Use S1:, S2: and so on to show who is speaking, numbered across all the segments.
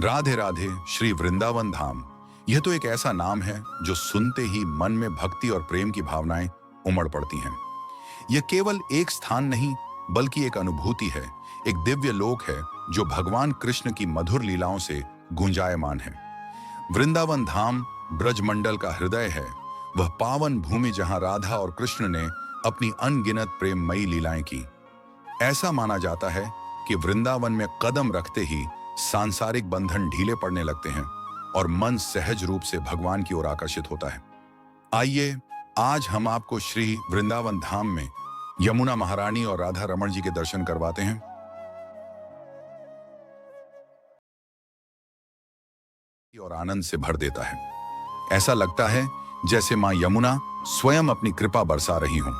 S1: राधे राधे। श्री वृंदावन धाम, यह तो एक ऐसा नाम है जो सुनते ही मन में भक्ति और प्रेम की भावनाएं उमड़ पड़ती हैं। यह केवल एक स्थान नहीं बल्कि एक अनुभूति है, एक दिव्य लोक है जो भगवान कृष्ण की मधुर लीलाओं से गुंजायमान है। वृंदावन धाम ब्रजमंडल का हृदय है, वह पावन भूमि जहां राधा और कृष्ण ने अपनी अनगिनत प्रेममयी लीलाएं की। ऐसा माना जाता है कि वृंदावन में कदम रखते ही सांसारिक बंधन ढीले पड़ने लगते हैं और मन सहज रूप से भगवान की ओर आकर्षित होता है। आइए आज हम आपको श्री वृंदावन धाम में यमुना महारानी और राधा रमण जी के दर्शन करवाते हैं। और आनंद से भर देता है। ऐसा लगता है जैसे मां यमुना स्वयं अपनी कृपा बरसा रही हों।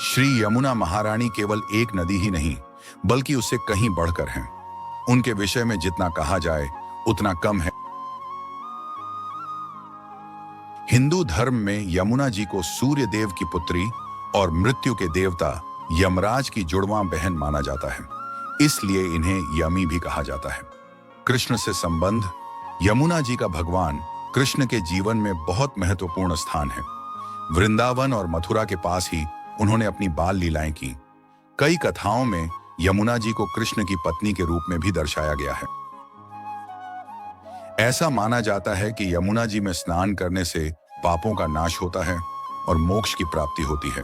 S1: श्री यमुना महारानी केवल एक नदी ही नहीं बल्कि उससे कहीं बढ़कर हैं। उनके विषय में जितना कहा जाए उतना कम है। हिंदू धर्म में यमुना जी को सूर्य देव की पुत्री और मृत्यु के देवता यमराज की जुड़वां बहन माना जाता है, इसलिए इन्हें यमी भी कहा जाता है। कृष्ण से संबंध। यमुना जी का भगवान कृष्ण के जीवन में बहुत महत्वपूर्ण स्थान है। वृंदावन और मथुरा के पास ही उन्होंने अपनी बाल लीलाएं की। कई कथाओं में यमुना जी को कृष्ण की पत्नी के रूप में भी दर्शाया गया है। ऐसा माना जाता है कि यमुना जी में स्नान करने से पापों का नाश होता है और मोक्ष की प्राप्ति होती है।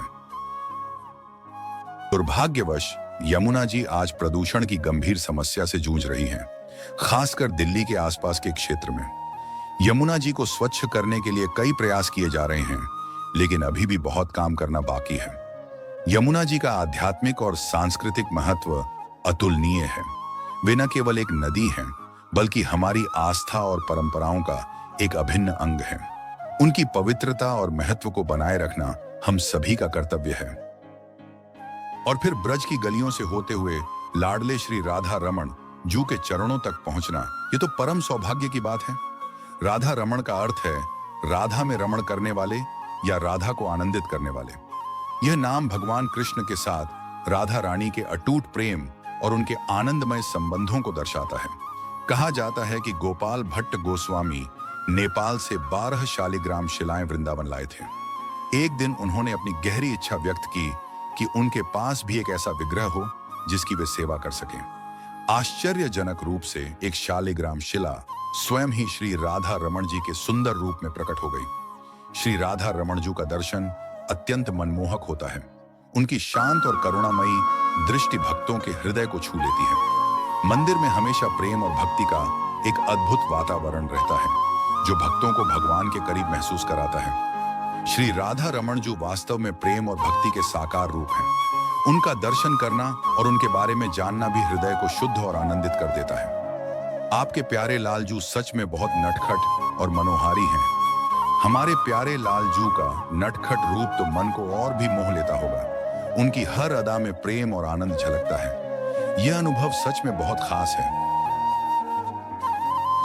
S1: दुर्भाग्यवश यमुना जी आज प्रदूषण की गंभीर समस्या से जूझ रही हैं, खासकर दिल्ली के आसपास के क्षेत्र में। यमुना जी को स्वच्छ करने के लिए कई प्रयास किए जा रहे हैं, लेकिन अभी भी बहुत काम करना बाकी है। यमुना जी का आध्यात्मिक और सांस्कृतिक महत्व अतुलनीय है। वे न केवल एक नदी हैं, बल्कि हमारी आस्था और परंपराओं का एक अभिन्न अंग है। उनकी पवित्रता और महत्व को बनाए रखना हम सभी का कर्तव्य है। और फिर ब्रज की गलियों से होते हुए लाडले श्री राधा रमण जू के चरणों तक पहुंचना, ये तो परम सौभाग्य की बात है। राधा रमण का अर्थ है राधा में रमण करने वाले या राधा को आनंदित करने वाले। यह नाम भगवान कृष्ण के साथ राधा रानी के अटूट प्रेम और उनके आनंदमय संबंधों को दर्शाता है। कहा जाता है कि गोपाल भट्ट गोस्वामी नेपाल से 12 शालिग्राम शिलाएं वृंदावन लाए थे। एक दिन उन्होंने अपनी गहरी इच्छा व्यक्त की कि उनके पास भी एक ऐसा विग्रह हो जिसकी वे सेवा कर सकें। आश्चर्यजनक रूप से एक शालिग्राम शिला स्वयं ही श्री राधा रमण जी के सुंदर रूप में प्रकट हो गई। श्री राधा रमण जी का दर्शन अत्यंत मनमोहक होता है। उनकी शांत और करुणामयी दृष्टि भक्तों के हृदय को छू लेती है। मंदिर में हमेशा प्रेम और भक्ति का एक अद्भुत वातावरण रहता है, जो भक्तों को भगवान के करीब महसूस कराता है। श्री राधा रमण जी वास्तव में प्रेम और भक्ति के साकार रूप हैं। उनका दर्शन करना और उनके बारे में जानना भी हृदय को शुद्ध और आनंदित कर देता है। आपके प्यारे लालजू सच में बहुत नटखट और मनोहारी हैं। हमारे प्यारे लालजू का नटखट रूप तो मन को और भी मोह लेता होगा। उनकी हर अदा में प्रेम और आनंद झलकता है। यह अनुभव सच में बहुत खास है।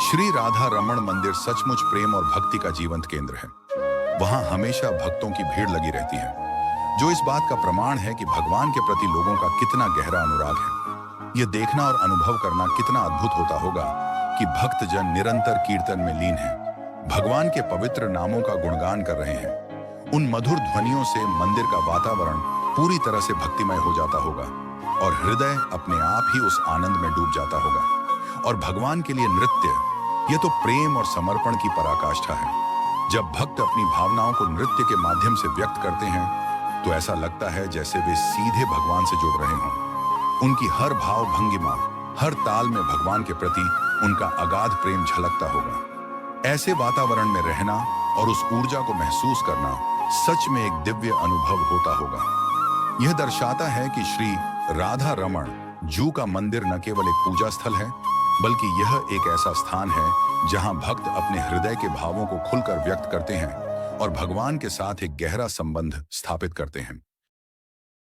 S1: श्री राधा रमण मंदिर सचमुच प्रेम और भक्ति का जीवंत केंद्र है। वहां हमेशा भक्तों की भीड़ लगी रहती है, जो इस बात का प्रमाण है कि भगवान के प्रति लोगों का कितना गहरा अनुराग है। यह देखना और अनुभव करना कितना अद्भुत होता होगा कि भक्तजन निरंतर कीर्तन में लीन हैं, भगवान के पवित्र नामों का गुणगान कर रहे हैं। उन मधुर ध्वनियों से मंदिर का वातावरण पूरी तरह से भक्तिमय हो जाता होगा और हृदय अपने आप ही उस आनंद में डूब जाता होगा। और भगवान के लिए नृत्य, यह तो प्रेम और समर्पण की पराकाष्ठा है। जब भक्त अपनी भावनाओं को नृत्य के माध्यम से व्यक्त करते हैं तो ऐसा लगता है जैसे वे सीधे भगवान से जुड़ रहे हों। उनकी हर भाव भंगिमा, हर ताल में भगवान के प्रति उनका अगाध प्रेम झलकता होगा। ऐसे वातावरण में रहना और उस ऊर्जा को महसूस करना सच में एक दिव्य अनुभव होता होगा। यह दर्शाता है कि श्री राधा रमण जू का मंदिर न केवल एक पूजा स्थल है, बल्कि यह एक ऐसा स्थान है जहां भक्त अपने हृदय के भावों को खुलकर व्यक्त करते हैं और भगवान के साथ एक गहरा संबंध स्थापित करते हैं।